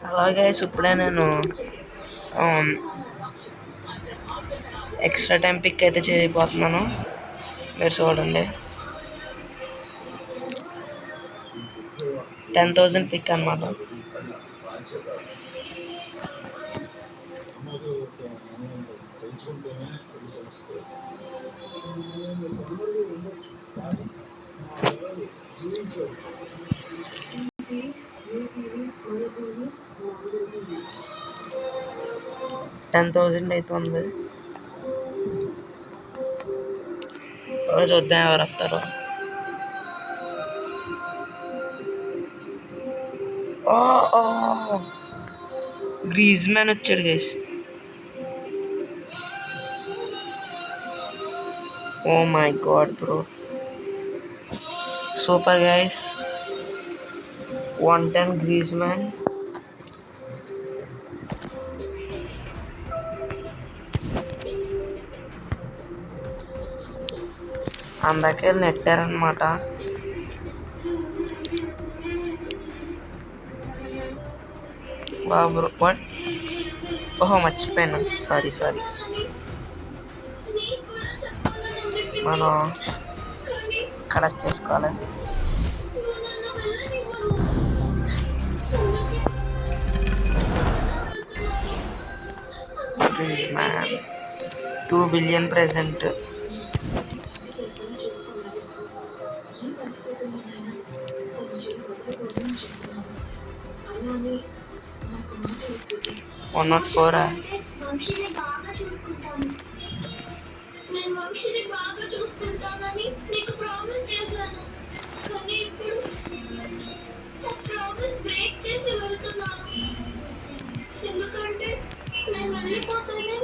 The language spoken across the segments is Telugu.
అలాగే ఇప్పుడే నేను ఎక్స్ట్రా టైం పిక్ అయితే చేయబోతున్నాను. మీరు చూడండి, 10,000 పిక్ అన్నమాట. $10,000 అవుతుంది. చూద్దాం ఎవరు వస్తారో. గ్రీజ్మ్యాన్ వచ్చాడు guys. Oh my god bro, super guys. 110 Griezmann. అందాకే నెట్టారనమాట. బాబు వాట్, ఓహో మర్చిపోయాను, సారీ. మనం కరెక్ట్ చేసుకోవాలి. Griezmann 2 billion present. One nought four. ఎందుకంటే నేను వెళ్ళిపోతానే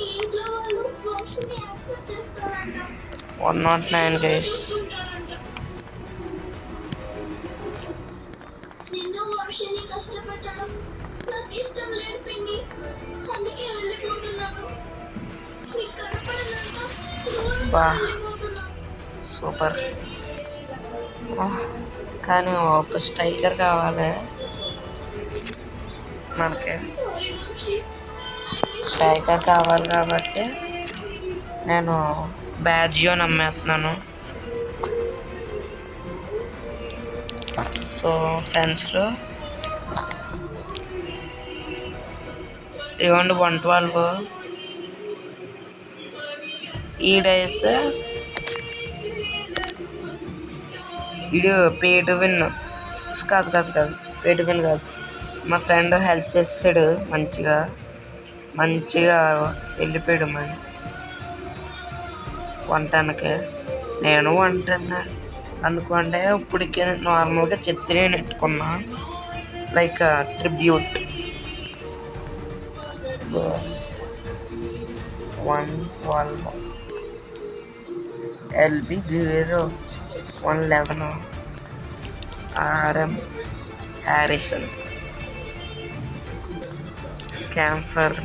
ఈ ఇంట్లో వాళ్ళు వంశీని యాక్సెప్ట్ చేస్తారంట. 109 గైస్. నిన్ను వంశీని కష్టపెట్టడం నాకు ఇష్టం లేదు పిన్ని, అందుకే వెళ్ళిపోతున్నాను. నీకు కనపడనంత దూరంగా వెళ్ళిపోతున్నాను. సూపర్. కానీ ఒక స్ట్రైకర్ కావాలి మనకి. స్ట్రైకర్ కావాలి కాబట్టి నేను బ్యాజియో నమ్మేస్తున్నాను. సో ఫ్రెండ్స్లో ఇవ్వండి 112. ఈడైతే ఈడు పే టు విన్ కాదు, పే టు విన్ కాదు. మా ఫ్రెండ్ హెల్ప్ చేసాడు, మంచిగా వెళ్ళిపోయాడు. మరి 110కి నేను 110 అనుకుంటే ఇప్పటికే నార్మల్గా చెత్తనే నెట్టుకున్నా, like tribute. 112 LB 111 RM Harrison క్యాంఫర్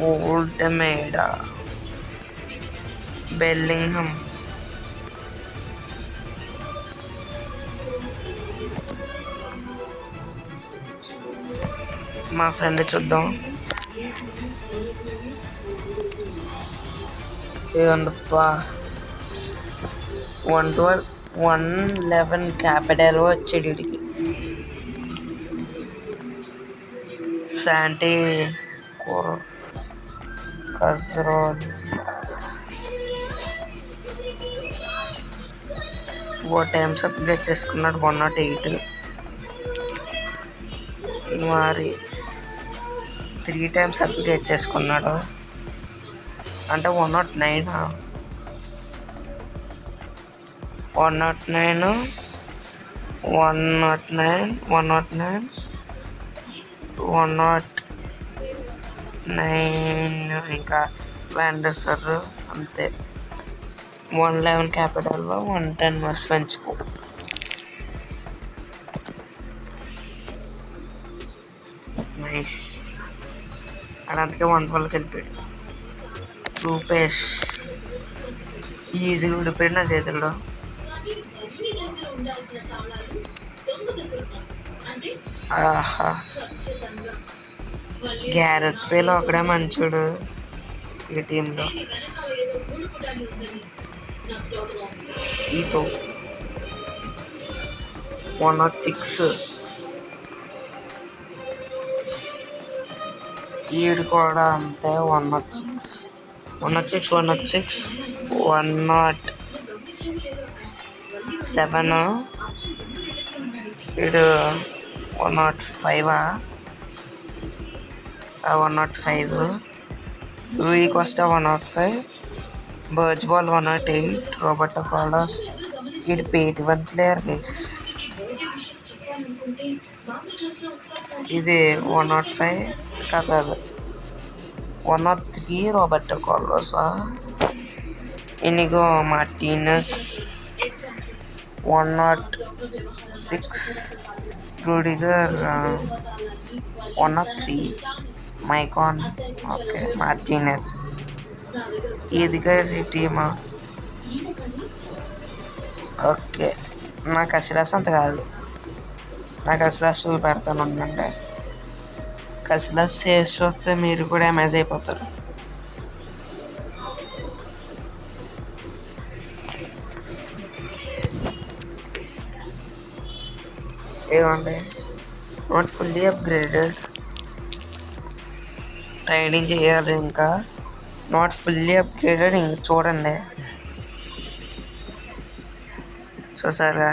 ఓల్టమేడా బెల్లింగ్హమ్. మా ఫ్రెండ్ చూద్దాం. ఇదిగోండప్పా 112 111 క్యాపిటల్ వచ్చాడు వీడికి. శాంటీ కజ్రోల్ 4 times అప్గ్రేడ్ చేసుకున్నాడు. 108. మరి 3 times అప్గ్రేడ్ చేసుకున్నాడు అంటే 109. 109 ఇంకా వ్యాండర్సర్ అంతే. 111 క్యాపిటల్లో 110 మస్ పెంచుకో. నైస్. అండ్ అందుకే 112కి వెళ్ళిపోయాడు. రూపేష్ ఈజీగా విడిపోయాడు నా చేతుల్లో. ఉండాల్సిన తాళాలు దొంగ దగ్గర ఉన్నాయి. అంటే ఆహా, ఖచ్చితంగా మళ్ళీ గ్యారెత్ పేలో ఒకడే మంచోడు ఈ టీంలో. దీని వెనకాల ఏదో గూడుపుటాన్ని ఉందని నాకు డౌట్గా ఉంది. ఈతో 106, ఈడు కూడా అంతే 106, 106, 106, 107, వీడు 105, 105, లూయికి వస్తే 105, బర్జ్ బాల్ 108, రోబర్టో కార్లోస్. వీడు పేటి వన్ ప్లేయర్ గైస్. ఇది 105 కాదు, 103 Roberto Carlos. Inigo Martinez 106, Rudiger 103, Maicon, okay, Martinez. ఇది గైస్ ఈ టీమా. ఓకే, నాకు కసిలాస్ అంత కాదు, నాకు కసిలాస్ చూపెడతాను ఉందంటే. కసిలాస్ చేసి చూస్తే మీరు కూడా అమేజ్ అయిపోతారు. ఏమండి, నాట్ ఫుల్లీ అప్గ్రేడెడ్, ట్రైనింగ్ చేయాలి ఇంకా. నాట్ ఫుల్లీ అప్గ్రేడెడ్, ఇంక చూడండి చూసారా.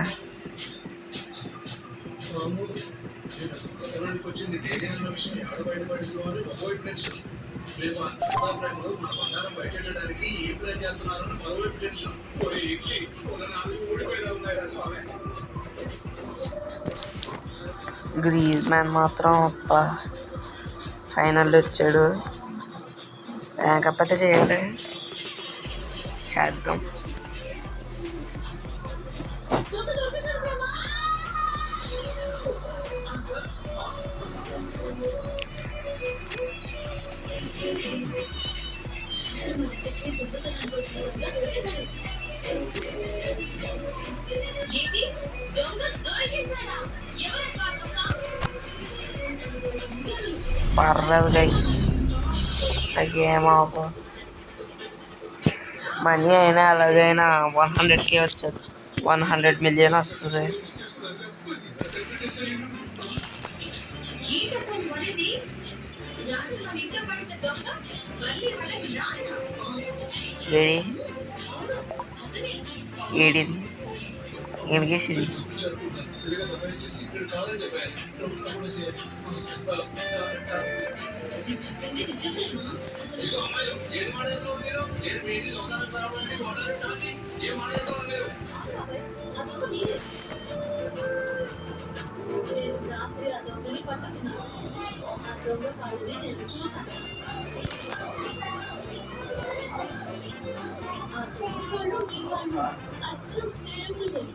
గ్రీజ్ మ్యాన్ మాత్రం ఫైనల్ వచ్చాడు. ర్యాంక్ అప్ అయితే చేయాలి, చేద్దాం. పర్లేదు గైస్, నాకేమో మనీ అయినా అలాగైనా 100K వచ్చేది, 100 మిలియన్ వస్తుంది. ఏడిది ఏడిగేసిది. రాత్రి ఆ దొంగని పట్టుకున్నాను. ఆ దొంగ కాళ్ళని నేను చూశాను. ఆ దొంగ కాళ్ళు ఈ కాళ్ళు అచ్చం సేమ్ టు సేమ్.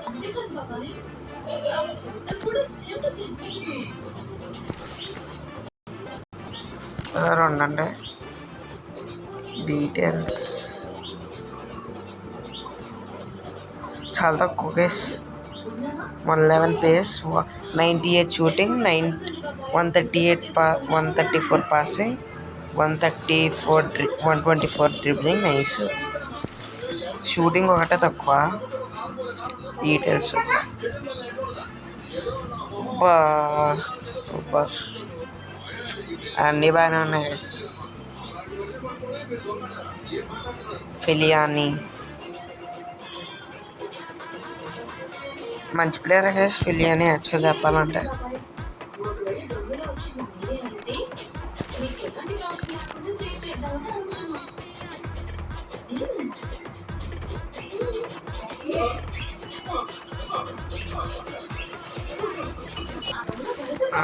అంతేకాదు బాబాయ్, కూడా సేమ్ టు సేమ్. ఉండండి, డీటెయిల్స్ చాలా తక్కువ guys. 111 pace, 98 shooting, 134 passing, 124 dribbling. Nice. Shooting ఒకటే తక్కువ. డీటెయిల్స్ సూపర్, అన్నీ బాగానే ఉన్నాయి. ఫిలియాని మంచి ప్లేయర్ గైస్. ఫిలియాని యాక్చువల్గా చెప్పాలంటే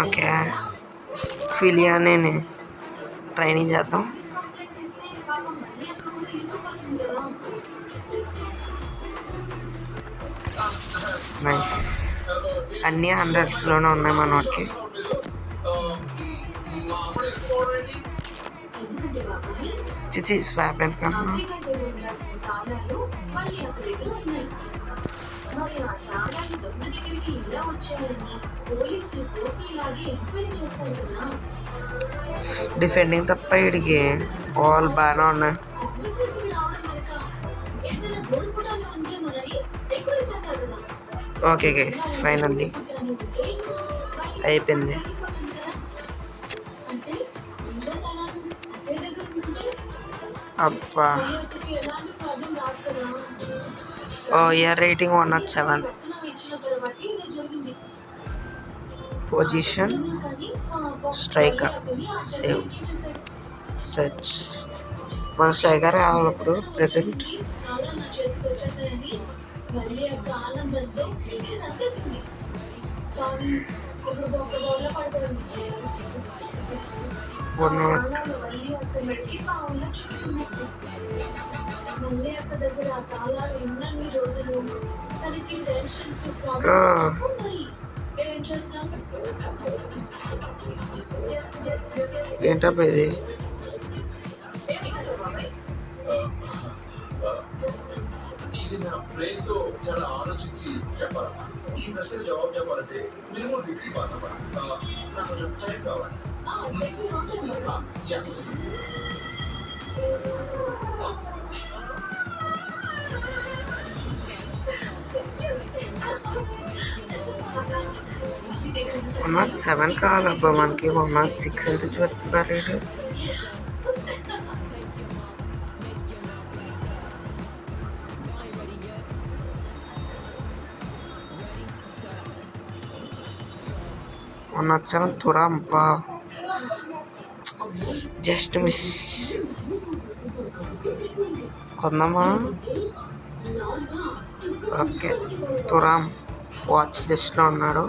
ఓకే, ఫిలియానే ట్రైనింగ్ చేద్దాం. నైస్. అన్నీ హండ్రెడ్స్లోనే ఉన్నాయి మనోడికి. చిచి స్వాప్ ఎందుకన్నా. డిఫెండింగ్ తప్ప వీడికి ఆల్ బాగానే ఉన్నాయి. ఓకే గైస్, ఫైనల్లీ అయిపోయింది. అబ్బా, ఓ ఇయర్ rating 107. Position striker, save, search. మన స్ట్రైకర్ కావాలి ఇప్పుడు ప్రెసెంట్. ఏంటబ్బా ఇది? ఇది నా బ్రెయిన్ తో చాలా ఆలోచించి చెప్పాలి. ఈ ప్రశ్నకు జవాబు చెప్పాలంటే మినిమం డిగ్రీ పాస్ అవ్వాలి. నాకు కొంచెం టైం కావాలి. నాకు 7 కావాలబ్బా. మనకి 6 ఎంత చూస్తున్నారు రేటు. వచ్చాను తురాం. బా, జస్ట్ మిస్. కొందామా? ఓకే, తురాం వాచ్ లిస్ట్లో ఉన్నాడు.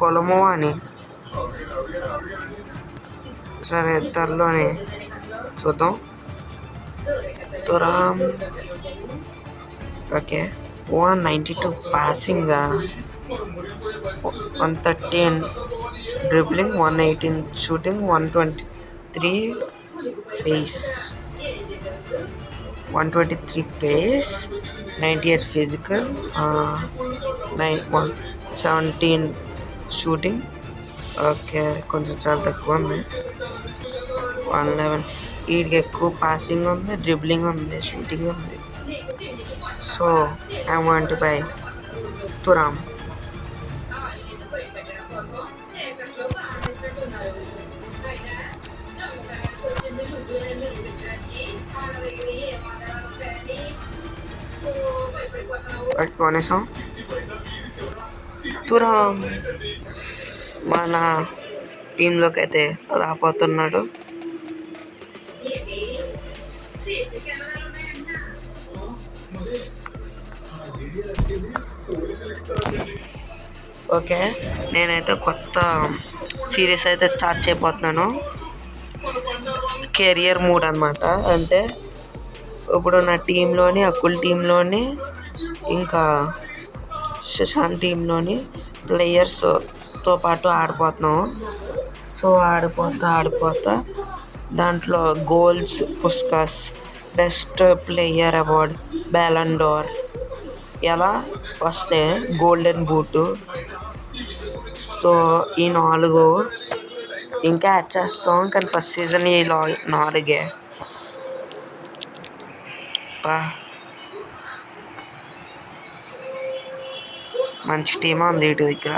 కొలమో అని. సరే, ఇద్దరిలోని చూద్దాం. Thuram. Okay, 192 passing, 113 dribbling, 118 shooting, 123 pace, 123 pace, 98 physical, 17 shooting. Okay, కొంచెం చాలా తక్కువ ఉంది. 111. వీడికి ఎక్కువ పాసింగ్ ఉంది, డ్రిబ్లింగ్ ఉంది, షూటింగ్ ఉంది. So I want to buy Thuram. కొనేసాం తురాం. మన టీంలోకి అయితే రాబోతున్నాడు. ఓకే, నేనైతే కొత్త సిరీస్ అయితే స్టార్ట్ చేయబోతున్నాను. కెరియర్ మోడ్ అనమాట. అంటే ఇప్పుడు నా టీంలోని, అకుల్ టీంలోని, ఇంకా శశాంత్ టీంలోని ప్లేయర్స్తో పాటు ఆడిపోతున్నాం. సో ఆడిపోతా దాంట్లో goals, Puskas, best player award, Ballon d'Or ఎలా వస్తే గోల్డెన్ బూటు. సో ఈ 4 ఇంకా యాడ్ చేస్తాం. కానీ ఫస్ట్ సీజన్ ఈ 4. మంచి టీమా ఉంది ఇటు దగ్గర.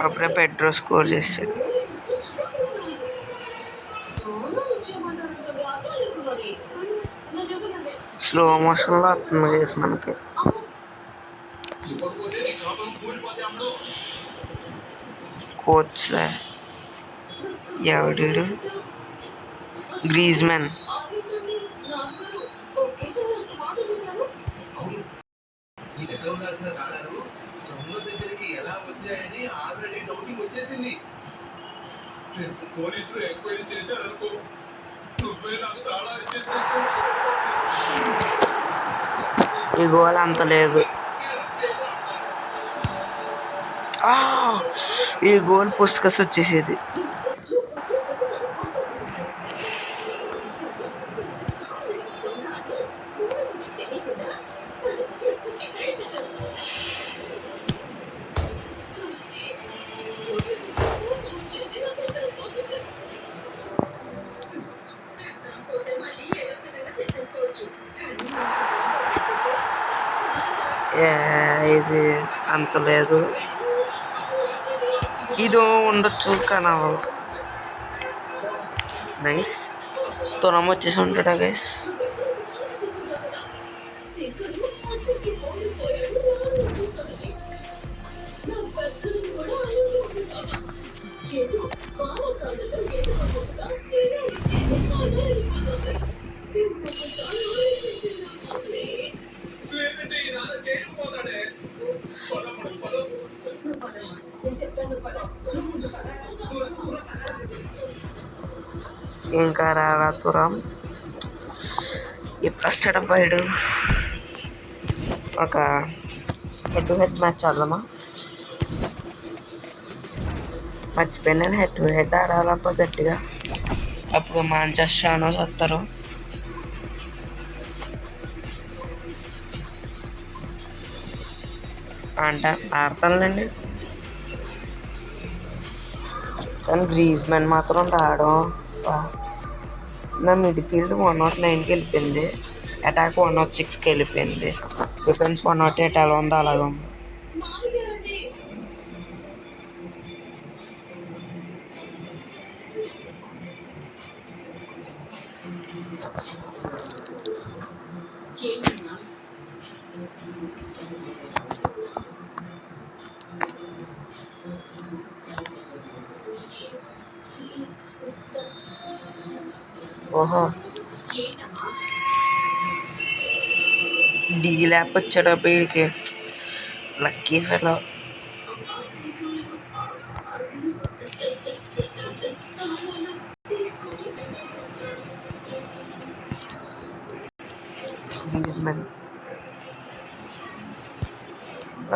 అప్పుడే పెడ్రో స్కోర్ చేశాడు. స్లో మోషన్లో వస్తుంది చేసి మనకి. కోచ్ ఎవడు గ్రీజ్మన్. అదేంటండి నాన్నగారు ఒకేసారి అంత మాట వేశారు. అవును, నీ దగ్గర ఉండాల్సిన తాళాలు దొంగ దగ్గరికి ఎలా వచ్చాయని ఆల్రెడీ డౌటింగ్ వచ్చేసింది. రేపు పోలీసులు ఎంక్వైరీ చేశారనుకో, నువ్వే నాకు తాళాలు ఇచ్చేసిన విషయం ఈ గోల్ అంత లేదు. ఆ, ఈ గోల్ పుస్తకస్ వచ్చేసేది. ఇద్దరు ఒకరికొకరు నన్ను కాపాడేశారు. పెద్ద కారు దొంగ అని ఊరికి తెలియకుండా తను చెట్టు ఎగరేశాను. మోసం చేసి నా పక్కన పోతుంది. పోతే మళ్ళీ ఏదో ఒకదైనా తెచ్చేసుకోవచ్చు. కానీ ఇది అంత లేదు. ఇదో ఉండొచ్చు కానీ అవ్వదు. నైస్. తునం వచ్చేసి ఉంటాడా గైస్? శేఖరు అక్కడికి పోయిపోయాడు. రాను వచ్చేసరికి నా పెద్దలు కూడా అలాగే ఉంది బాబా. ఏదో వారకాలలో ఏదో ఒకటిగా ఏదో వచ్చేసి అలా వెళ్ళిపోతుంది. ఇంకొకసారి ఆలోచించండి ప్లీజ్. లేదంటే ఈ నాన్న చేయకపోతాడే. పదం నువ్వు పదమ్మా, నేను చెప్తాను నువ్వు పద. నువ్వు ముందు పద. ఇంకా రారా తురం. ఎప్పుడు వస్తాడు అబ్బాయిడు? ఒక హెడ్ టు హెడ్ మ్యాచ్ ఆడదామా? మర్చిపోయినాను, హెడ్ టు హెడ్ ఆడాలబ్బా గట్టిగా. అప్పుడు మాంచెస్టర్ వస్తారు. అంటే ఆడతానులేండి, కానీ గ్రీజ్మన్ మాత్రం రావడం. నా మిడ్ ఫీల్డ్ 109కి వెళ్ళిపోయింది, అటాక్ 106కి వెళ్ళిపోయింది, డిఫెన్స్ 108 ఎలా ఉందో అలాగే ఉంది. మామగారండి ఏంటన్నా? ఓహో, ఏంటమ్మా? డీ ల్యాప్ వచ్చాడు వీడికి. Lucky fellow. గ్రీజ్మన్,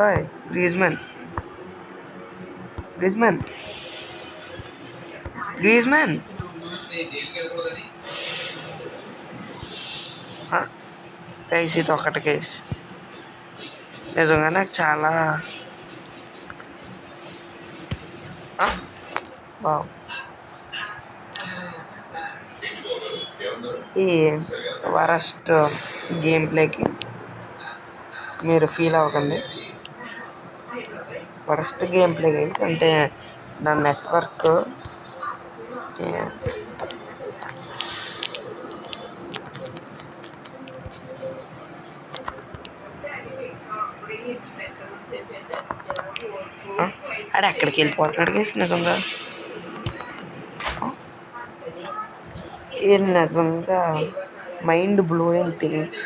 ఓయ్ గ్రీజ్మన్, గ్రీజ్మన్, గ్రీజ్మన్. నేను జైలుకి వెళ్ళకూడదని. కేసు ఇది ఒకటి కేసు. నిజంగా నాకు చాలా బాగు. ఈ వరస్ట్ గేమ్ ప్లేకి మీరు ఫీల్ అవ్వకండి. వరస్ట్ గేమ్ ప్లే గైస్ అంటే నా నెట్వర్క్ ఆడ ఎక్కడికి వెళ్ళిపోతున్నాడు గైస్ నిజంగా. నిజంగా మైండ్ బ్లోయింగ్ థింగ్స్,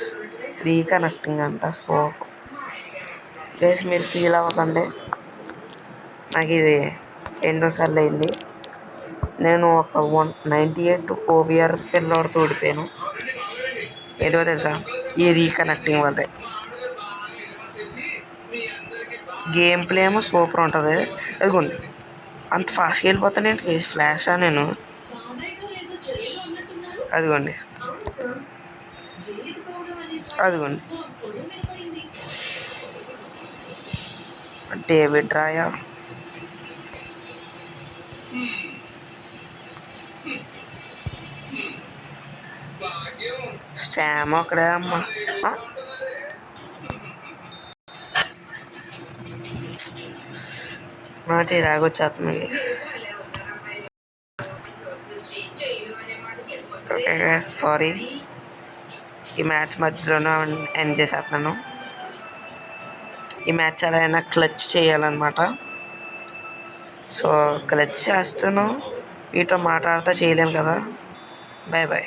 రీకనెక్టింగ్ అంట. సో గైస్ మీరు ఫీల్ అవ్వకండి, నాకు ఇది ఎన్నోసార్లు అయింది. నేను ఒక 198 ఓబిఆర్ పిల్లోడితో ఓడిపోయాను. ఏదో తెలుసా, ఈ రీకనెక్టింగ్ వల్లే. గేమ్ ప్లే ఏమో సూపర్ ఉంటుంది. అదిగోండి అంత ఫాస్ట్గా వెళ్ళిపోతాను ఏంటి కేసు, ఫ్లాషా నేను? అదిగోండి, అదిగోండి డేవిడ్ రాయా. స్టామ్ అక్కడే అమ్మా. నా చిరాకొచ్చేస్తుంది. ఓకే సారీ, ఈ మ్యాచ్ మధ్యలోనే ఎండ్ చేసేస్తున్నాను. ఈ మ్యాచ్ ఎలా అయినా క్లచ్ చేయాలన్నమాట. సో క్లచ్ చేస్తాను, మీతో మాట్లాడుతూ చేయలేను కదా. Bye bye.